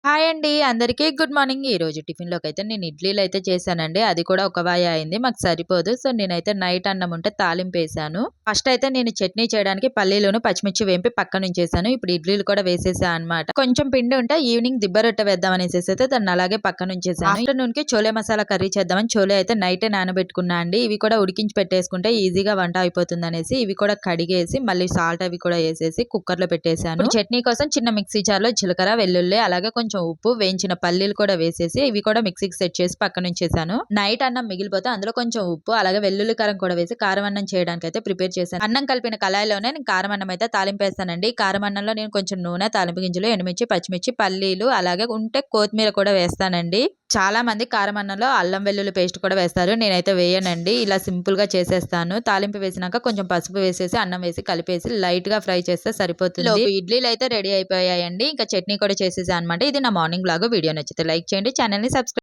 Hi అండి. అందరికీ good morning. ఈరోజు టిఫిన్‌లోకైతే నేను ఇడ్లీలైతే చేశానండి. అది కూడా ఒక వాయ అయింది. మాకు సరిపోదు. సో, నేనైతే నైట్ అన్నం ఉంటే తాలింపేశాను. ఫస్ట్ అయితే నేను చట్నీ చేయడానికి పల్లీలను, పచ్చిమిర్చి వేంపి పక్కనుంచేశాను. ఇప్పుడు ఇడ్లీలు కూడా వేసేసా అనమాట. కొంచెం పిండి ఉంటే ఈవినింగ్ దిబ్బ రొట్టె వేద్దాం అనేసేసైతే దాన్ని అలాగే పక్కనుంచేశాను. ఆఫ్టర్‌నూన్‌కి చోలే మసాలా కర్రీ చేద్దామని చోలే అయితే నైటే నానబెట్టుకున్నా అండి. ఇవి కూడా ఉడికించి పెట్టేసుకుంటే ఈజీగా వంట అయిపోతుందనేసి ఇవి కూడా కడిగేసి మళ్ళీ సాల్ట్ అవి కూడా ఏసేసి కుక్కర్‌లో పెట్టేశాను. ఇప్పుడు చట్నీ కోసం చిన్న మిక్సీ జార్‌లో జీలకర్ర, వెల్లుల్లి అలాగే కొంచెం ఉప్పు, వేయించిన పల్లీలు కూడా వేసేసి ఇవి కూడా మిక్సీకి సెట్ చేసి పక్కనుంచేశాను. నైట్ అన్నం మిగిలిపోతే అందులో కొంచెం ఉప్పు అలాగే వెల్లుల్లి కారం కూడా వేసి కారం అన్నం చేయడానికి అయితే ప్రిపేర్ చేశాను. అన్నం కలిపిన కళాయిలోనే నేను కారం అన్నం అయితే తాలింపేస్తానండి. కారం అన్నంలో నేను కొంచెం నూనె, తాలింపు గింజలు, ఎండుమిర్చి, పచ్చిమిర్చి, పల్లీలు అలాగే ఉంటే కొత్తిమీర కూడా వేస్తానండి. చాలా మంది కారం అన్నంలో అల్లం వెల్లుల్లి పేస్ట్ కూడా వేస్తారు. నేనైతే వేయనండి. ఇలా సింపుల్ గా చేసేస్తాను. తాలింపు వేసినాక కొంచెం పసుపు వేసేసి అన్నం వేసి కలిపేసి లైట్ గా ఫ్రై చేస్తే సరిపోతుంది. ఇడ్లీలు అయితే రెడీ అయిపోయాయండి. ఇంకా చట్నీ కూడా చేసేసా అనమాట. ఇది నా మార్నింగ్ బ్లాగ్. వీడియో నచ్చితే లైక్ చేయండి. ఛానల్ ని సబ్స్క్రైబ్